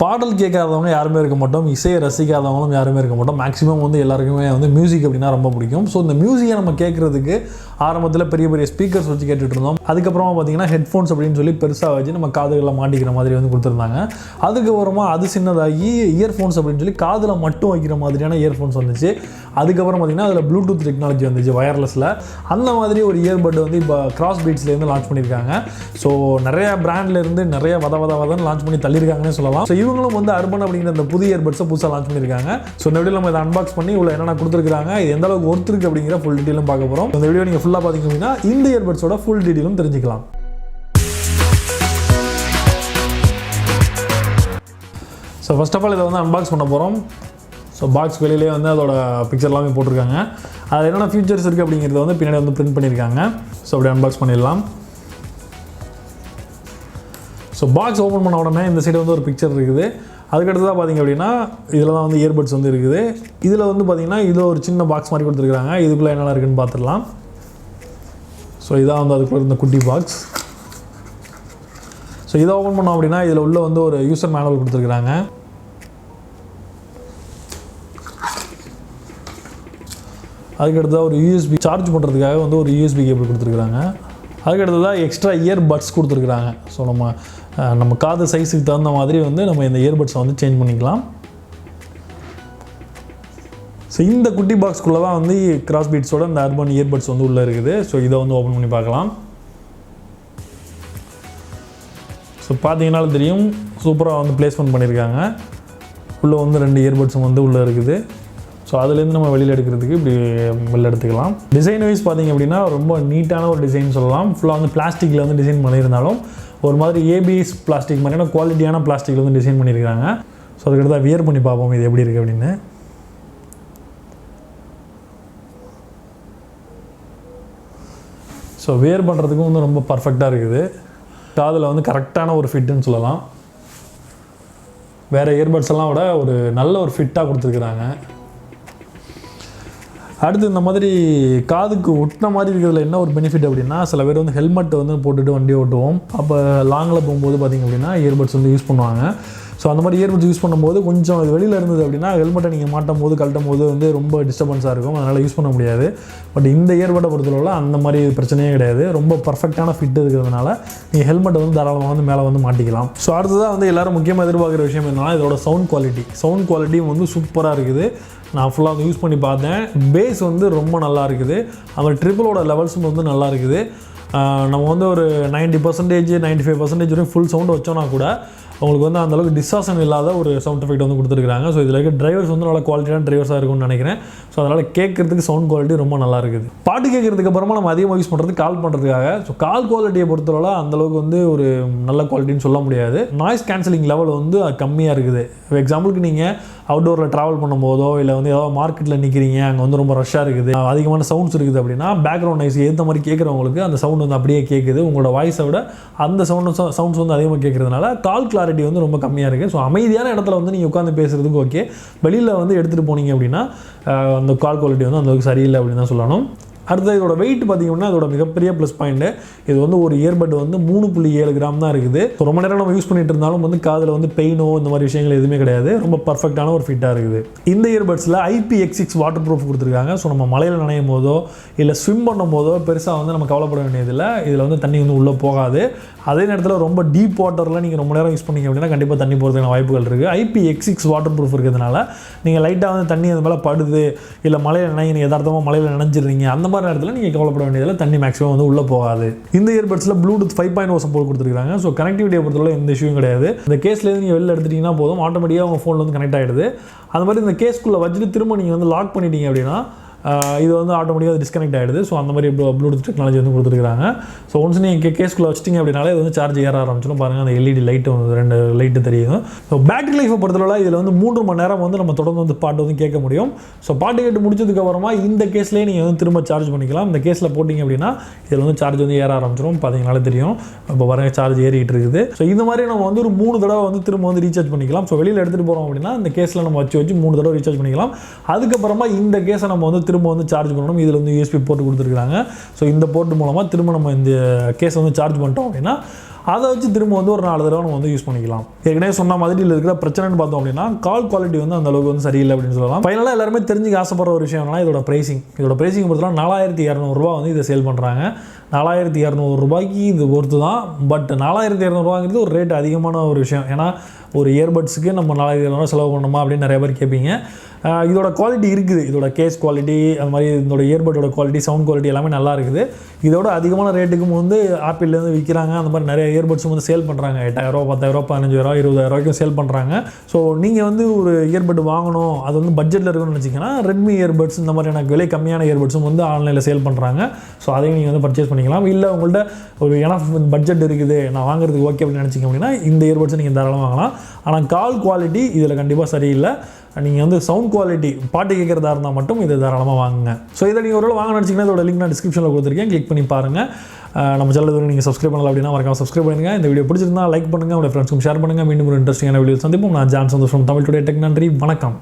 பாடல் கேட்காதவங்க யாருமே இருக்க மாட்டோம், இசையை ரசிக்காதவங்களும் யாருமே இருக்க மாட்டோம். மேக்ஸிமம் வந்து எல்லாருக்குமே வந்து மியூசிக் அப்படின்னா ரொம்ப பிடிக்கும். ஸோ இந்த மியூசிக்கை நம்ம கேட்குறதுக்கு ஆரம்பத்தில் பெரிய பெரிய ஸ்பீக்கர்ஸ் வச்சு கேட்டுட்டு இருந்தோம். அதுக்கப்புறமா பார்த்தீங்கன்னா ஹெட்ஃபோன்ஸ் அப்படின்னு சொல்லி பெருசாக வச்சு நம்ம காதுகளில் மாட்டிக்கிற மாதிரி வந்து கொடுத்துருந்தாங்க. அதுக்கப்புறமா அது சின்னதாகி இயர்ஃபோன்ஸ் அப்படின்னு சொல்லி காதில் மட்டும் வைக்கிற மாதிரியான இயர்ஃபோன்ஸ் வந்துச்சு. அதுக்கப்புறம் பார்த்தீங்கன்னா அதில் ப்ளூடூத் டெக்னாலஜி வந்துச்சு வயர்லெஸில். அந்த மாதிரி ஒரு இயர்பட் வந்து இப்போ கிராஸ்பீட்ஸ்லேருந்து லான்ச் பண்ணியிருக்காங்க. ஸோ நிறைய பிராண்ட்லேருந்து நிறைய வதன்னு லான்ச் பண்ணி தள்ளியிருக்காங்கன்னு சொல்லலாம். ஸோ இவங்களும் வந்து அர்பன் அப்படிங்கிற அந்த புதிய இயர்பட்ஸை புதுசாக லான்ச் பண்ணியிருக்காங்க. ஸோ இந்த வீடியோ நம்ம இதை அன்பாக்ஸ் பண்ணி இவ்வளோ என்னென்ன கொடுத்துருக்காங்க, இது எந்த அளவுக்கு ஒர்த் இருக்குது அப்படிங்கிற ஃபுல் டீட்டெயிலும் பார்க்க போகிறோம். இந்த வீடியோ நீங்கள் ஃபுல்லாக பார்த்தீங்க அப்படின்னா இந்த இயர்பட்ஸோட ஃபுல் டீட்டெயிலும் தெரிஞ்சுக்கலாம். ஸோ ஃபர்ஸ்ட் ஆஃப் ஆல் இதை வந்து அன்பாக்ஸ் பண்ண போகிறோம். ஸோ பாக்ஸ் வெளியிலே வந்து அதோட பிக்சர் எல்லாமே போட்டிருக்காங்க. அது என்னென்ன ஃபீச்சர்ஸ் இருக்குது அப்படிங்கிறத வந்து பின்னாடி வந்து பிரிண்ட் பண்ணியிருக்காங்க. ஸோ அப்படி அன்பாக்ஸ் பண்ணிடலாம். ஸோ பாக்ஸ் ஓப்பன் பண்ண உடனே இந்த சைடு வந்து ஒரு பிக்சர் இருக்குது. அதுக்கடுத்ததாக பார்த்திங்க அப்படின்னா இதில் தான் வந்து இயர்பட்ஸ் வந்து இருக்குது. இதில் வந்து பார்த்திங்கன்னா இதில் ஒரு சின்ன பாக்ஸ் மாதிரி கொடுத்துருக்காங்க. இதுக்குள்ளே என்னென்ன இருக்குதுன்னு பார்த்துடலாம். ஸோ இதான் வந்து அதுக்குள்ளே இருந்த குட்டி பாக்ஸ். ஸோ இதை ஓப்பன் பண்ணோம் அப்படின்னா இதில் உள்ள வந்து ஒரு யூசர் மேனுவல் கொடுத்துருக்குறாங்க. அதுக்கடுத்ததாக ஒரு யூஎஸ்பி சார்ஜ் பண்ணுறதுக்காக வந்து ஒரு யூஎஸ்பி கேபிள் கொடுத்துருக்குறாங்க. அதுக்கடுத்ததாக எக்ஸ்ட்ரா இயர்பட்ஸ் கொடுத்துருக்குறாங்க. ஸோ நம்ம காது சைஸுக்கு தகுந்த மாதிரி வந்து நம்ம இந்த இயர்பட்ஸை வந்து சேஞ்ச் பண்ணிக்கலாம். ஸோ இந்த குட்டி பாக்ஸ்குள்ளே தான் வந்து கிராஸ்பீட்ஸோட இந்த அர்பன் இயர்பட்ஸ் வந்து உள்ளே இருக்குது. ஸோ இதை வந்து ஓப்பன் பண்ணி பார்க்கலாம். ஸோ பார்த்தீங்கன்னாலும் தெரியும், சூப்பராக வந்து பிளேஸ்மெண்ட் பண்ணியிருக்காங்க. உள்ளே வந்து 2 இயர்பட்ஸும் வந்து உள்ளே இருக்குது. ஸோ அதுலேருந்து நம்ம வெளியில் எடுக்கிறதுக்கு இப்படி வெளில எடுத்துக்கலாம். டிசைன் வைஸ் பார்த்திங்க அப்படின்னா ரொம்ப நீட்டான ஒரு டிசைன் சொல்லலாம். ஃபுல்லாக வந்து பிளாஸ்டிக்கில் வந்து டிசைன் பண்ணியிருந்தாலும் ஒரு மாதிரி ஏபிஎஸ் பிளாஸ்டிக் மாதிரியான குவாலிட்டியான பிளாஸ்டிக்கில் வந்து டிசைன் பண்ணியிருக்காங்க. ஸோ அதுக்கடுத்து வியர் பண்ணி பார்ப்போம் இது எப்படி இருக்குது அப்படின்னு. ஸோ வியர் பண்ணுறதுக்கும் வந்து ரொம்ப பர்ஃபெக்டாக இருக்குது. காதில் வந்து கரெக்டான ஒரு ஃபிட்டுன்னு சொல்லலாம். வேறு இயர்பட்ஸ் எல்லாம் விட ஒரு நல்ல ஒரு ஃபிட்டாக கொடுத்துருக்குறாங்க. அடுத்து இந்த மாதிரி காதுக்கு ஒட்டின மாதிரி இருக்கிறதுல என்ன ஒரு பெனிஃபிட் அப்படின்னா, சில பேர் வந்து ஹெல்மெட் வந்து போட்டுட்டு வண்டி ஓட்டுவோம். அப்போ லாங்கில் போகும்போது பார்த்திங்க அப்படின்னா இயர்பட்ஸ் வந்து யூஸ் பண்ணுவாங்க. ஸோ அந்த மாதிரி இயர்பட்ஸ் யூஸ் பண்ணும்போது கொஞ்சம் அது வெளியில் இருந்தது அப்படின்னா ஹெல்மெட்டை நீங்கள் மாட்டும் போது கழட்டும் போது வந்து ரொம்ப டிஸ்டர்பன்ஸாக இருக்கும். அதனால் யூஸ் பண்ண முடியாது. பட் இந்த இயர்பட்டை பொறுத்தளவில் அந்த மாதிரி பிரச்சனையே கிடையாது. ரொம்ப பர்ஃபெக்டான ஃபிட் இருக்கிறதுனால நீங்கள் ஹெல்மெட்டை வந்து தாராளமாக வந்து மேலே வந்து மாட்டிக்கலாம். ஸோ அடுத்ததாக வந்து எல்லோரும் முக்கியமாக எதிர்பார்க்குற விஷயம் என்னன்னா இதோட சவுண்ட் குவாலிட்டியும் வந்து சூப்பராக இருக்குது. நான் ஃபுல்லாக வந்து யூஸ் பண்ணி பார்த்தேன். பேஸ் வந்து ரொம்ப நல்லா இருக்குது. அந்த ட்ரிபிளோட லெவல்ஸும் வந்து நல்லா இருக்குது. நம்ம வந்து ஒரு 90% 95% வரைக்கும் ஃபுல் சவுண்டு வச்சோன்னா கூட உங்களுக்கு வந்து அந்தளவுக்கு டிஸ்டார்ஷன் இல்லாத ஒரு சவுண்ட் எஃபெக்ட் வந்து கொடுத்துருக்காங்க. ஸோ இதில் இருக்க டிரைவர்ஸ் வந்து நல்லா குவாலிட்டியான டிரைவர்ஸாக இருக்கும்னு நினைக்கிறேன். ஸோ அதனால் கேட்குறதுக்கு சவுண்ட் குவாலிட்டி ரொம்ப நல்லா இருக்குது. பாட்டு கேட்குறதுக்கு அப்புறமா நம்ம அதிகமாக யூஸ் பண்ணுறது கால் பண்ணுறதுக்காக. ஸோ கால் குவாலிட்டியை பொறுத்தவரை அந்தளவுக்கு வந்து ஒரு நல்ல குவாலிட்டின்னு சொல்ல முடியாது. நாய்ஸ் கேன்சலிங் லெவல் வந்து கம்மியாக இருக்குது. எக்ஸாம்பிளுக்கு நீங்கள் அவுட்டோரில் ட்ராவல் பண்ணும்போதோ இல்லை வந்து ஏதாவது மார்க்கெட்டில் நிற்கிறீங்க, அங்கே வந்து ரொம்ப ரஷ்ஷாக இருக்குது, அதிகமான சவுண்ட்ஸ் இருக்குது அப்படின்னா பேக்ரவுண்ட் நாய்ஸ் ஏற்ற மாதிரி கேட்குறவங்களுக்கு அந்த சவுண்ட் வந்து அப்படியே கேட்குது. உங்களோட வாய்ஸை விட அந்த சவுண்ட்ஸ் வந்து அதிகமாக கேட்குறதுனால கால் கிளாரிட்டி வந்து ரொம்ப கம்மியாக இருக்குது. ஸோ அமைதியான இடத்துல வந்து நீங்கள் உட்காந்து பேசுகிறதுக்கு ஓகே. வெளியில் வந்து எடுத்துகிட்டு போனீங்க அப்படின்னா அந்த கால் குவாலிட்டி வந்து அந்தளவுக்கு சரியில்லை அப்படின்னு தான் சொல்லணும். அடுத்து இதோட வெயிட் பார்த்திங்கன்னா அதோட மிகப்பெரிய ப்ளஸ் பாயிண்ட்டு, இது வந்து ஒரு இயர்பட் வந்து 3.7 கிராம் தான் இருக்குது. ஸோ ரொம்ப நேரம் நம்ம யூஸ் பண்ணிட்டு இருந்தாலும் வந்து காதில் வந்து பெயினோ இந்த மாதிரி விஷயங்கள் எதுவுமே கிடையாது. ரொம்ப பர்ஃபெக்டான ஒரு ஃபிட்டாக இருக்குது. இந்த இயர்பட்ஸில் IPX6 வாட்டர் ப்ரூஃப் கொடுத்துருக்காங்க. ஸோ நம்ம மலையில் நனையும் போதோ இல்லை ஸ்விம் பண்ணும் போதோ பெருசாக வந்து நம்ம கவலைப்பட வேண்டியதில்லை. இதில் வந்து தண்ணி வந்து உள்ளே போகாது. அதே நேரத்தில் ரொம்ப டீப் வாட்டரில் நீங்கள் ரொம்ப நேரம் யூஸ் பண்ணிங்க அப்படின்னா கண்டிப்பாக தண்ணி போகிறதுக்கான வாய்ப்புகள் இருக்குது. IPX6 வாட்டர் ப்ரூஃப் இருக்கிறதுனால நீங்கள் லைட்டாக வந்து தண்ணி அந்த மேலே படுது இல்லை மலையில் நீங்கள் யதார்த்தமாக மலையில் நினைஞ்சிடுறீங்க, அந்த மாதிரி நேரத்தில் நீங்கள் கவலைப்பட வேண்டியதில் தண்ணி மேக்ஸிமம் வந்து உள்ளே போகாது. இந்த இயர்பட்ஸில் ப்ளூடூத் 5.0 சப்போர்ட் கொடுத்துருக்காங்க. ஸோ கனெக்டிவிட்டியை பொறுத்தவரை எந்த இஷ்யூவும் கிடையாது. இந்த கேஸ்லேருந்து நீங்கள் வெளில எடுத்துட்டிங்கன்னா போதும், ஆட்டோமேட்டிக்காக உங்கள் ஃபோனில் வந்து கனெக்ட் ஆகிடுது. அது மாதிரி இந்த கேஸ்க்குள்ளே வச்சுட்டு திரும்ப நீங்கள் வந்து லாக் பண்ணிட்டீங்க அப்படின்னா இது வந்து ஆட்டோமேட்டிக்காக டிஸ்கனெக்ட் ஆகிடுது. ஸோ அந்த மாதிரி ப்ளூடூத் டெக்னாலஜி வந்து கொடுத்துருக்காங்க. ஸோ ஒன்ஸ் நீங்கள் கேஸ்குள்ளே வச்சிட்டிங்க அப்படின்னாலே இது வந்து சார்ஜ் ஏற ஆரம்பிச்சிடும். பாருங்கள் அந்த LED லைட்டு வந்து 2 லைட்டு தெரியும். ஸோ பேட்டரி லைஃப்பை பொறுத்தவரை இதில் வந்து 3 மணி நேரம் வந்து நம்ம தொடர்ந்து வந்து பாட்டு வந்து கேட்க முடியும். ஸோ பாட்டு கேட்டு முடிச்சதுக்கப்புறமா இந்த கேஸ்லேயே நீங்கள் வந்து திரும்ப சார்ஜ் பண்ணிக்கலாம். இந்த கேஸில் போட்டிங்க அப்படின்னா இதில் வந்து சார்ஜ் வந்து ஏற ஆரம்பிச்சிடும். பார்த்தீங்கனாலே தெரியும். இப்போ பாருங்கள் சார்ஜ் ஏறிக்கிட்டு இருக்குது. ஸோ இந்த மாதிரி நம்ம வந்து ஒரு 3 தடவை வந்து திரும்ப வந்து ரீசார்ஜ் பண்ணிக்கலாம். ஸோ வெளியில் எடுத்துகிட்டு போகிறோம் அப்படின்னா இந்த கேஸில் நம்ம வச்சு 3 தடவை ரீசார்ஜ் பண்ணிக்கலாம். அதுக்கப்புறமா இந்த கேஸை நம்ம வந்து திரும்ப வந்து சார்ஜ் பண்ணணும். இதில் வந்து USB போர்ட் கொடுத்துருக்காங்க. ஸோ இந்த போர்ட் மூலமாக திரும்ப நம்ம இந்த கேஸை வந்து சார்ஜ் பண்ணிட்டோம் அப்படின்னா அதை வச்சு திரும்ப வந்து ஒரு 4 தடவை நம்ம வந்து யூஸ் பண்ணிக்கலாம். ஏற்கனவே சொன்ன மாதிரி இதில் இருக்கிற பிரச்சனைன்னு பார்த்தோம் அப்படின்னா கால் குவாலிட்டி வந்து அந்த அளவுக்கு வந்து சரியில்லை அப்படின்னு சொல்லலாம். ஃபைனலாக எல்லாருமே தெரிஞ்சுக்க ஆசைப்படுற ஒரு விஷயம் என்னன்னா இதோட ப்ரைசிங் பொறுத்தலாம் 4200 வந்து இதை சேல் பண்ணுறாங்க. 4200 ரூபாய்க்கு இது பொறுத்து தான். பட் 4200 ரூபாங்கிறது ஒரு ரேட் அதிகமான ஒரு விஷயம். ஏன்னா ஒரு இயர்பட்ஸுக்கு நம்ம 4200 செலவு பண்ணணுமா அப்படின்னு நிறைய பேர் கேட்பீங்க. இதோட குவாலிட்டி இருக்குது, இதோட கேஸ் குவாலிட்டி அது மாதிரி இதோட இயர்பட்டோட குவாலிட்டி, சவுண்ட் குவாலிட்டி எல்லாமே நல்லா இருக்குது. இதோட அதிகமான ரேட்டுக்கும் வந்து ஆப்பிள்லேருந்து விற்கிறாங்க. அந்த மாதிரி நிறைய இயர்பட்ஸும் வந்து சேல் பண்ணுறாங்க. 8000, 10000, 15000, 20000 சேல் பண்ணுறாங்க. ஸோ நீங்கள் வந்து ஒரு இயர்பட் வாங்கணும், அது வந்து பட்ஜெட்டில் இருக்குன்னு நினச்சிங்கன்னா ரெட்மி இயர்பட்ஸ் இந்த மாதிரி எனக்கு விலை கம்மியான இயர்பட்ஸும் வந்து ஆன்லைனில் சேல் பண்ணுறாங்க. ஸோ அதையும் நீங்கள் வந்து பர்ச்சேஸ் பண்ணிக்கலாம். இல்லை உங்கள்கிட்ட ஒரு எனஃப் பட்ஜெட் இருக்குது, நான் வாங்குறதுக்கு ஓகே அப்படின்னு நினச்சிங்க அப்படின்னா இந்த இயர்பட்ஸை நீங்கள் தாராளமாக வாங்கலாம். ஆனால் கால் குவாலிட்டி இதில் கண்டிப்பாக சரியில்லை. நீங்கள் வந்து சவுண்ட் குவாலிட்டி பாட்டு கேட்குறதா இருந்தால் மட்டும் இதை தாராளமாக வாங்குங்க. ஸோ இதை நீங்கள் ஒரு வாங்க நினச்சிங்கன்னா இதோட லிங்க் நான் டிஸ்கிரிப்ஷனில் கொடுத்துருக்கேன், கிளிக் பண்ணி பாருங்கள். நம்ம சேனல் நீங்கள் சப்ஸ்கிரைப் பண்ணலாம் அப்படின்னா மறக்காம சப்ஸ்கிரைப் பண்ணுங்கள். இந்த வீடியோ பிடிச்சிருந்தா லைக் பண்ணுங்கள், உங்கள் ஃப்ரெண்ட்ஸ்க்கும் ஷேர் பண்ணுங்கள். மீண்டும் ஒரு இன்ட்ரெஸ்டிங்கான வீடியோ சந்திப்போம். நான் ஜான் சந்தோஷம், தமிழ் டுடே டெக். நன்றி, வணக்கம்.